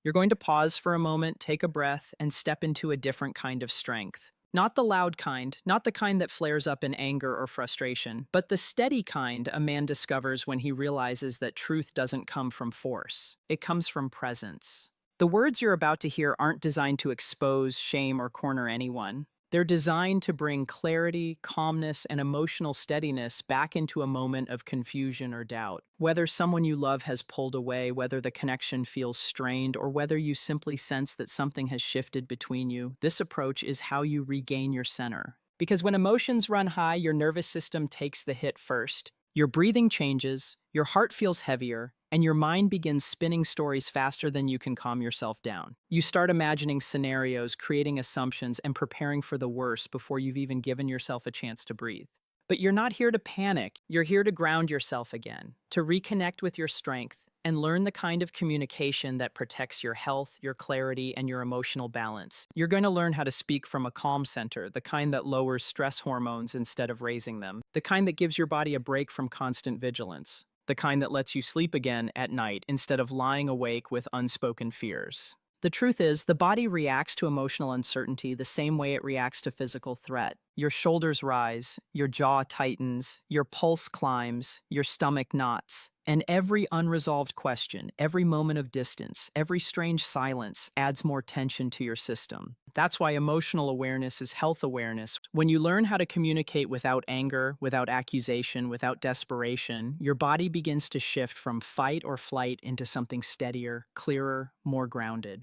You're going to pause for a moment, take a breath, and step into a different kind of strength. Not the loud kind, not the kind that flares up in anger or frustration, but the steady kind a man discovers when he realizes that truth doesn't come from force. It comes from presence. The words you're about to hear aren't designed to expose, shame, or corner anyone. They're designed to bring clarity, calmness, and emotional steadiness back into a moment of confusion or doubt. Whether someone you love has pulled away, whether the connection feels strained, or whether you simply sense that something has shifted between you, this approach is how you regain your center. Because when emotions run high, your nervous system takes the hit first. Your breathing changes, your heart feels heavier, and your mind begins spinning stories faster than you can calm yourself down. You start imagining scenarios, creating assumptions, and preparing for the worst before you've even given yourself a chance to breathe. But you're not here to panic. You're here to ground yourself again, to reconnect with your strength, and learn the kind of communication that protects your health, your clarity, and your emotional balance. You're going to learn how to speak from a calm center, the kind that lowers stress hormones instead of raising them, the kind that gives your body a break from constant vigilance, the kind that lets you sleep again at night instead of lying awake with unspoken fears. The truth is, the body reacts to emotional uncertainty the same way it reacts to physical threat. Your shoulders rise, your jaw tightens, your pulse climbs, your stomach knots. And every unresolved question, every moment of distance, every strange silence adds more tension to your system. That's why emotional awareness is health awareness. When you learn how to communicate without anger, without accusation, without desperation, your body begins to shift from fight or flight into something steadier, clearer, more grounded.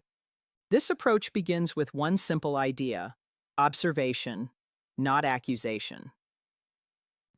This approach begins with one simple idea: observation, not accusation.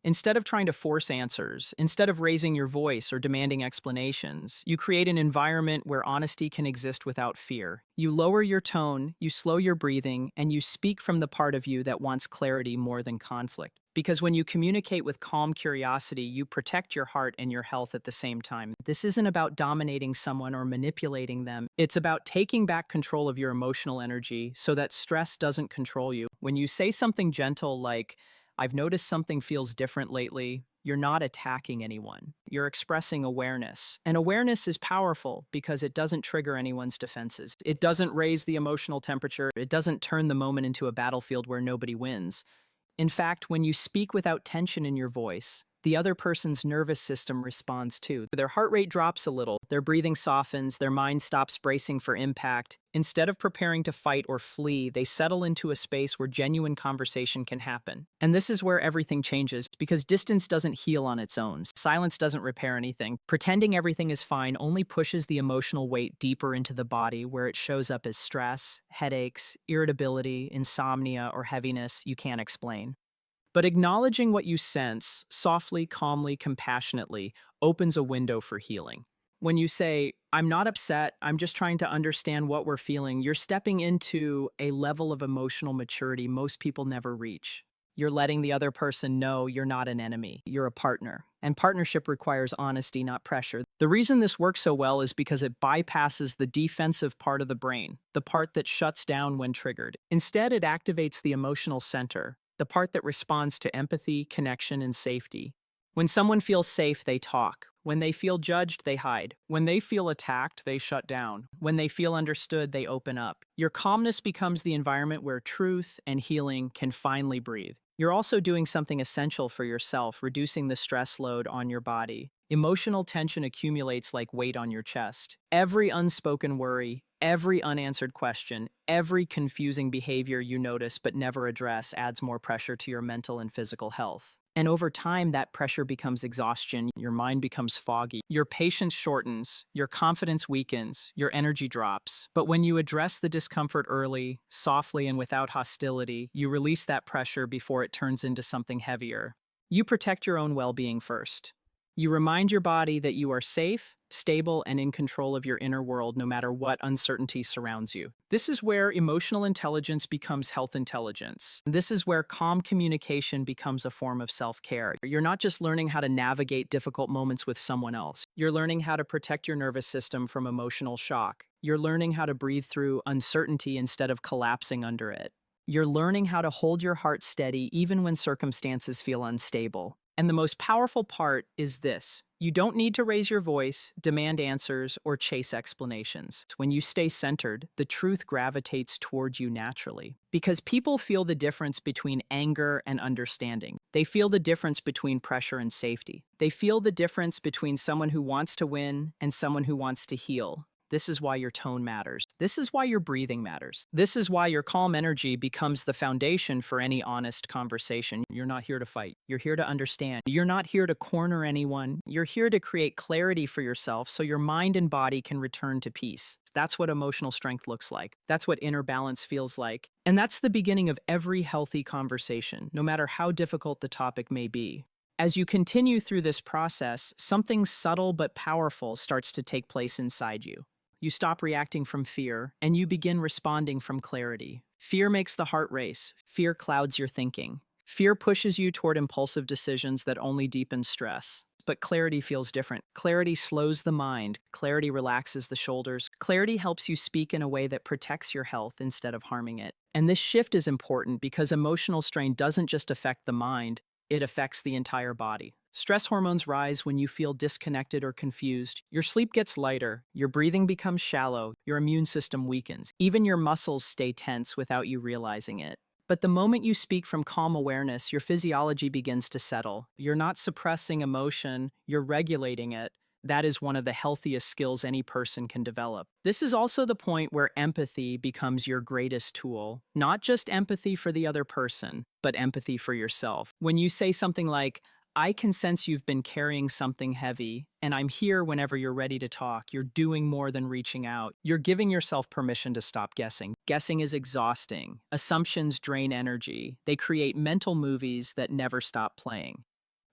Instead of trying to force answers, instead of raising your voice or demanding explanations, you create an environment where honesty can exist without fear. You lower your tone, you slow your breathing, and you speak from the part of you that wants clarity more than conflict. Because when you communicate with calm curiosity, you protect your heart and your health at the same time. This isn't about dominating someone or manipulating them. It's about taking back control of your emotional energy so that stress doesn't control you. When you say something gentle like, "I've noticed something feels different lately," you're not attacking anyone. You're expressing awareness. And awareness is powerful because it doesn't trigger anyone's defenses. It doesn't raise the emotional temperature. It doesn't turn the moment into a battlefield where nobody wins. In fact, when you speak without tension in your voice, the other person's nervous system responds too. Their heart rate drops a little, their breathing softens, their mind stops bracing for impact. Instead of preparing to fight or flee, they settle into a space where genuine conversation can happen. And this is where everything changes, because distance doesn't heal on its own. Silence doesn't repair anything. Pretending everything is fine only pushes the emotional weight deeper into the body, where it shows up as stress, headaches, irritability, insomnia, or heaviness you can't explain. But acknowledging what you sense, softly, calmly, compassionately, opens a window for healing. When you say, "I'm not upset, I'm just trying to understand what we're feeling," you're stepping into a level of emotional maturity most people never reach. You're letting the other person know you're not an enemy, you're a partner. And partnership requires honesty, not pressure. The reason this works so well is because it bypasses the defensive part of the brain, the part that shuts down when triggered. Instead, it activates the emotional center, the part that responds to empathy, connection, and safety. When someone feels safe, they talk. When they feel judged, they hide. When they feel attacked, they shut down. When they feel understood, they open up. Your calmness becomes the environment where truth and healing can finally breathe. You're also doing something essential for yourself, reducing the stress load on your body. Emotional tension accumulates like weight on your chest. Every unspoken worry, every unanswered question, every confusing behavior you notice but never address adds more pressure to your mental and physical health. And over time, that pressure becomes exhaustion, your mind becomes foggy, your patience shortens, your confidence weakens, your energy drops. But when you address the discomfort early, softly, and without hostility, you release that pressure before it turns into something heavier. You protect your own well-being first. You remind your body that you are safe, stable, and in control of your inner world no matter what uncertainty surrounds you. This is where emotional intelligence becomes health intelligence. This is where calm communication becomes a form of self-care. You're not just learning how to navigate difficult moments with someone else. You're learning how to protect your nervous system from emotional shock. You're learning how to breathe through uncertainty instead of collapsing under it. You're learning how to hold your heart steady even when circumstances feel unstable. And the most powerful part is this: you don't need to raise your voice, demand answers, or chase explanations. When you stay centered, the truth gravitates toward you naturally. Because people feel the difference between anger and understanding. They feel the difference between pressure and safety. They feel the difference between someone who wants to win and someone who wants to heal. This is why your tone matters. This is why your breathing matters. This is why your calm energy becomes the foundation for any honest conversation. You're not here to fight. You're here to understand. You're not here to corner anyone. You're here to create clarity for yourself so your mind and body can return to peace. That's what emotional strength looks like. That's what inner balance feels like. And that's the beginning of every healthy conversation, no matter how difficult the topic may be. As you continue through this process, something subtle but powerful starts to take place inside you. You stop reacting from fear, and you begin responding from clarity. Fear makes the heart race. Fear clouds your thinking. Fear pushes you toward impulsive decisions that only deepen stress. But clarity feels different. Clarity slows the mind. Clarity relaxes the shoulders. Clarity helps you speak in a way that protects your health instead of harming it. And this shift is important because emotional strain doesn't just affect the mind, it affects the entire body. Stress hormones rise when you feel disconnected or confused. Your sleep gets lighter, your breathing becomes shallow, your immune system weakens. Even your muscles stay tense without you realizing it. But the moment you speak from calm awareness, your physiology begins to settle. You're not suppressing emotion, you're regulating it. That is one of the healthiest skills any person can develop. This is also the point where empathy becomes your greatest tool. Not just empathy for the other person, but empathy for yourself. When you say something like, "I can sense you've been carrying something heavy, and I'm here whenever you're ready to talk. You're doing more than reaching out." You're giving yourself permission to stop guessing. Guessing is exhausting. Assumptions drain energy. They create mental movies that never stop playing.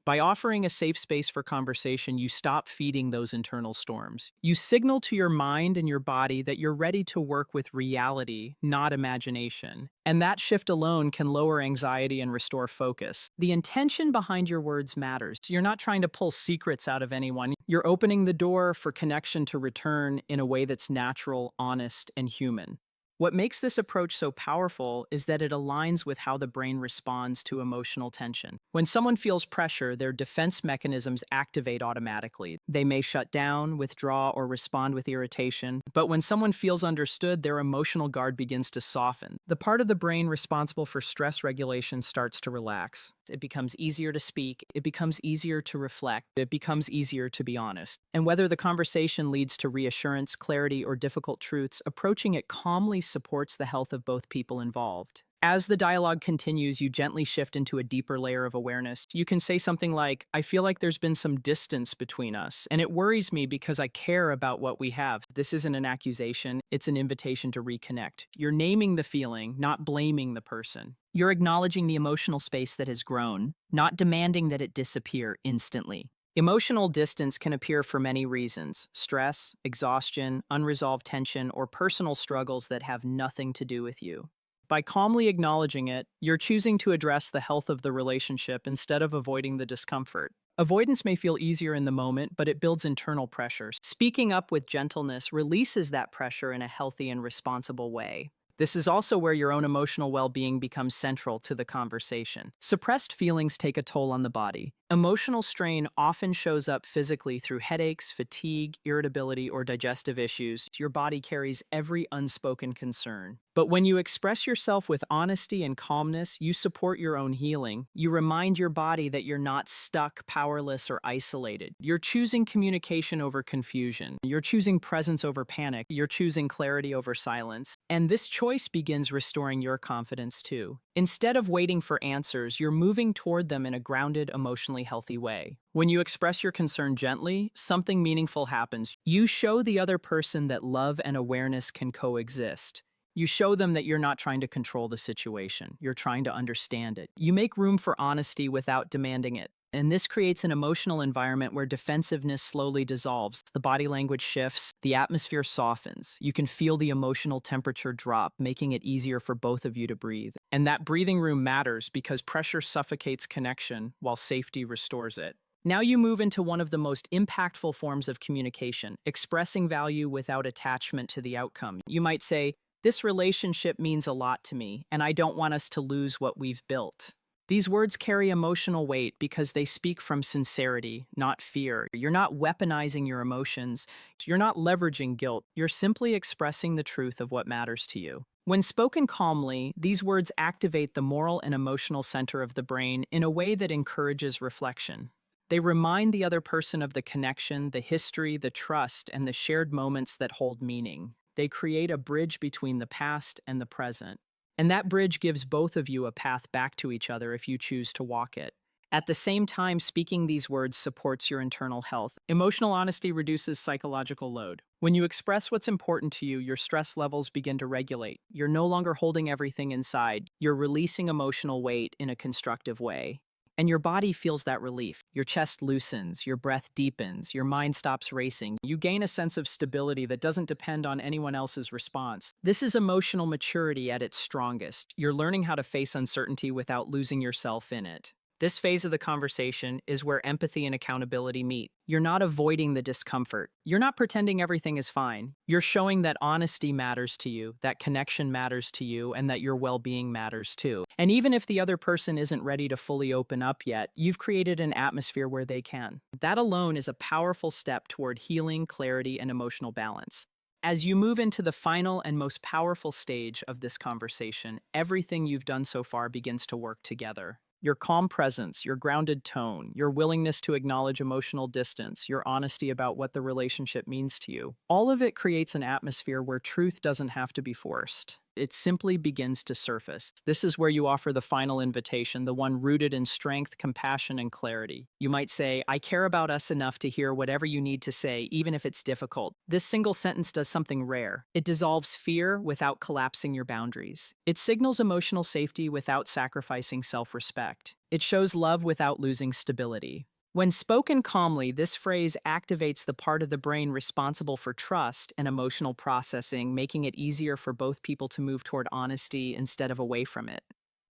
By offering a safe space for conversation, you stop feeding those internal storms. You signal to your mind and your body that you're ready to work with reality, not imagination. And that shift alone can lower anxiety and restore focus. The intention behind your words matters. You're not trying to pull secrets out of anyone. You're opening the door for connection to return in a way that's natural, honest, and human. What makes this approach so powerful is that it aligns with how the brain responds to emotional tension. When someone feels pressure, their defense mechanisms activate automatically. They may shut down, withdraw, or respond with irritation. But when someone feels understood, their emotional guard begins to soften. The part of the brain responsible for stress regulation starts to relax. It becomes easier to speak. It becomes easier to reflect. It becomes easier to be honest. And whether the conversation leads to reassurance, clarity, or difficult truths, approaching it calmly supports the health of both people involved. As the dialogue continues, you gently shift into a deeper layer of awareness. You can say something like, "I feel like there's been some distance between us, and it worries me because I care about what we have." This isn't an accusation, it's an invitation to reconnect. You're naming the feeling, not blaming the person. You're acknowledging the emotional space that has grown, not demanding that it disappear instantly. Emotional distance can appear for many reasons: stress, exhaustion, unresolved tension, or personal struggles that have nothing to do with you. By calmly acknowledging it, you're choosing to address the health of the relationship instead of avoiding the discomfort. Avoidance may feel easier in the moment, but it builds internal pressure. Speaking up with gentleness releases that pressure in a healthy and responsible way. This is also where your own emotional well-being becomes central to the conversation. Suppressed feelings take a toll on the body. Emotional strain often shows up physically through headaches, fatigue, irritability, or digestive issues. Your body carries every unspoken concern. But when you express yourself with honesty and calmness, you support your own healing. You remind your body that you're not stuck, powerless, or isolated. You're choosing communication over confusion. You're choosing presence over panic. You're choosing clarity over silence. And this choice begins restoring your confidence too. Instead of waiting for answers, you're moving toward them in a grounded, emotionally healthy way. When you express your concern gently, something meaningful happens. You show the other person that love and awareness can coexist. You show them that you're not trying to control the situation. You're trying to understand it. You make room for honesty without demanding it. And this creates an emotional environment where defensiveness slowly dissolves. The body language shifts, the atmosphere softens. You can feel the emotional temperature drop, making it easier for both of you to breathe. And that breathing room matters because pressure suffocates connection while safety restores it. Now you move into one of the most impactful forms of communication, expressing value without attachment to the outcome. You might say, "This relationship means a lot to me, and I don't want us to lose what we've built." These words carry emotional weight because they speak from sincerity, not fear. You're not weaponizing your emotions. You're not leveraging guilt. You're simply expressing the truth of what matters to you. When spoken calmly, these words activate the moral and emotional center of the brain in a way that encourages reflection. They remind the other person of the connection, the history, the trust, and the shared moments that hold meaning. They create a bridge between the past and the present. And that bridge gives both of you a path back to each other if you choose to walk it. At the same time, speaking these words supports your internal health. Emotional honesty reduces psychological load. When you express what's important to you, your stress levels begin to regulate. You're no longer holding everything inside. You're releasing emotional weight in a constructive way. And your body feels that relief. Your chest loosens, your breath deepens, your mind stops racing. You gain a sense of stability that doesn't depend on anyone else's response. This is emotional maturity at its strongest. You're learning how to face uncertainty without losing yourself in it. This phase of the conversation is where empathy and accountability meet. You're not avoiding the discomfort. You're not pretending everything is fine. You're showing that honesty matters to you, that connection matters to you, and that your well-being matters too. And even if the other person isn't ready to fully open up yet, you've created an atmosphere where they can. That alone is a powerful step toward healing, clarity, and emotional balance. As you move into the final and most powerful stage of this conversation, everything you've done so far begins to work together. Your calm presence, your grounded tone, your willingness to acknowledge emotional distance, your honesty about what the relationship means to you, all of it creates an atmosphere where truth doesn't have to be forced. It simply begins to surface. This is where you offer the final invitation, the one rooted in strength, compassion, and clarity. You might say, I care about us enough to hear whatever you need to say, even if it's difficult. This single sentence does something rare. It dissolves fear without collapsing your boundaries. It signals emotional safety without sacrificing self-respect. It shows love without losing stability. When spoken calmly, this phrase activates the part of the brain responsible for trust and emotional processing, making it easier for both people to move toward honesty instead of away from it.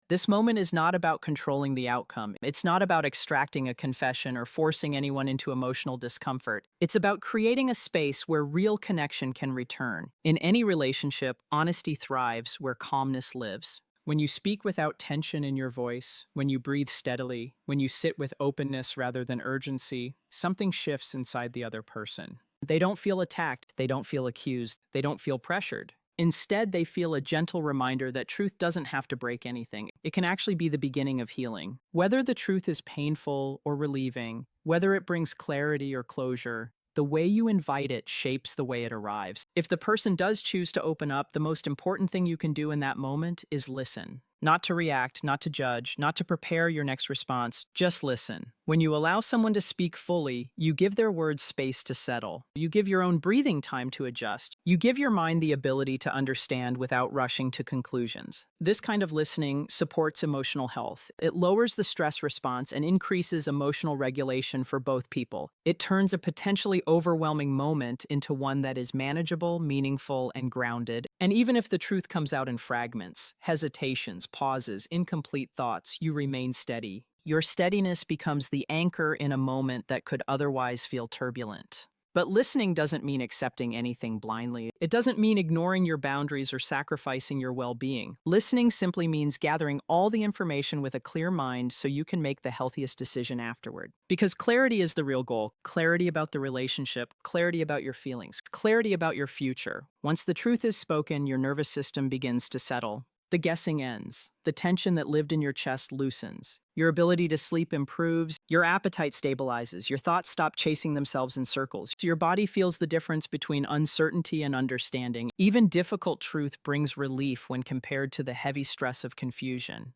This moment is not about controlling the outcome. It's not about extracting a confession or forcing anyone into emotional discomfort. It's about creating a space where real connection can return. In any relationship, honesty thrives where calmness lives. When you speak without tension in your voice, when you breathe steadily, when you sit with openness rather than urgency, something shifts inside the other person. They don't feel attacked, they don't feel accused, they don't feel pressured. Instead, they feel a gentle reminder that truth doesn't have to break anything. It can actually be the beginning of healing. Whether the truth is painful or relieving, whether it brings clarity or closure, the way you invite it shapes the way it arrives. If the person does choose to open up, the most important thing you can do in that moment is listen. Not to react, not to judge, not to prepare your next response, just listen. When you allow someone to speak fully, you give their words space to settle. You give your own breathing time to adjust. You give your mind the ability to understand without rushing to conclusions. This kind of listening supports emotional health. It lowers the stress response and increases emotional regulation for both people. It turns a potentially overwhelming moment into one that is manageable, meaningful, and grounded. And even if the truth comes out in fragments, hesitations, pauses, incomplete thoughts, you remain steady. Your steadiness becomes the anchor in a moment that could otherwise feel turbulent. But listening doesn't mean accepting anything blindly. It doesn't mean ignoring your boundaries or sacrificing your well-being. Listening simply means gathering all the information with a clear mind so you can make the healthiest decision afterward. Because clarity is the real goal. Clarity about the relationship, clarity about your feelings, clarity about your future. Once the truth is spoken, your nervous system begins to settle. The guessing ends. The tension that lived in your chest loosens. Your ability to sleep improves. Your appetite stabilizes. Your thoughts stop chasing themselves in circles. So your body feels the difference between uncertainty and understanding. Even difficult truth brings relief when compared to the heavy stress of confusion.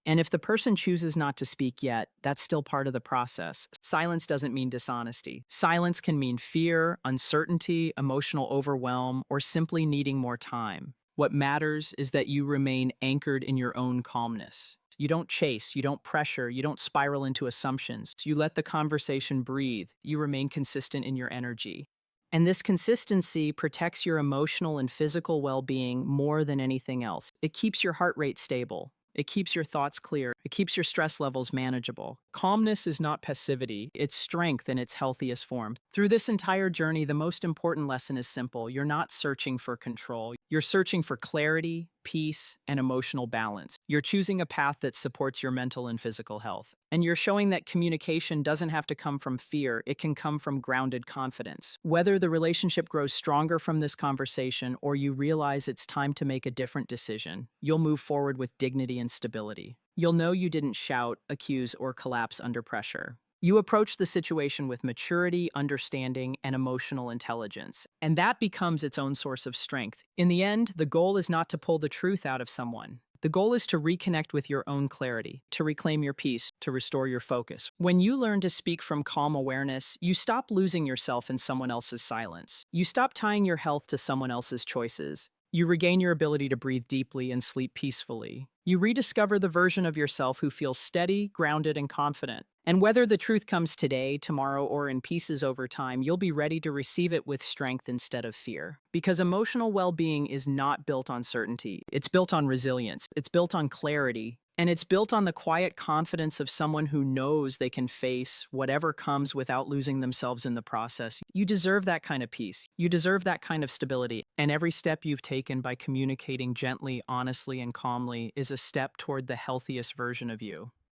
And if the person chooses not to speak yet, that's still part of the process. Silence doesn't mean dishonesty. Silence can mean fear, uncertainty, emotional overwhelm, or simply needing more time. What matters is that you remain anchored in your own calmness. You don't chase, you don't pressure, you don't spiral into assumptions. You let the conversation breathe. You remain consistent in your energy. And this consistency protects your emotional and physical well-being more than anything else. It keeps your heart rate stable. It keeps your thoughts clear. It keeps your stress levels manageable. Calmness is not passivity, it's strength in its healthiest form. Through this entire journey, the most important lesson is simple. You're not searching for control. You're searching for clarity, peace, and emotional balance. You're choosing a path that supports your mental and physical health. And you're showing that communication doesn't have to come from fear, it can come from grounded confidence. Whether the relationship grows stronger from this conversation or you realize it's time to make a different decision, you'll move forward with dignity and stability. You'll know you didn't shout, accuse, or collapse under pressure. You approach the situation with maturity, understanding, and emotional intelligence, and that becomes its own source of strength. In the end, the goal is not to pull the truth out of someone. The goal is to reconnect with your own clarity, to reclaim your peace, to restore your focus. When you learn to speak from calm awareness, you stop losing yourself in someone else's silence. You stop tying your health to someone else's choices. You regain your ability to breathe deeply and sleep peacefully. You rediscover the version of yourself who feels steady, grounded, and confident. And whether the truth comes today, tomorrow, or in pieces over time, you'll be ready to receive it with strength instead of fear. Because emotional well-being is not built on certainty. It's built on resilience. It's built on clarity. And it's built on the quiet confidence of someone who knows they can face whatever comes without losing themselves in the process. You deserve that kind of peace. You deserve that kind of stability. And every step you've taken by communicating gently, honestly, and calmly is a step toward the healthiest version of you.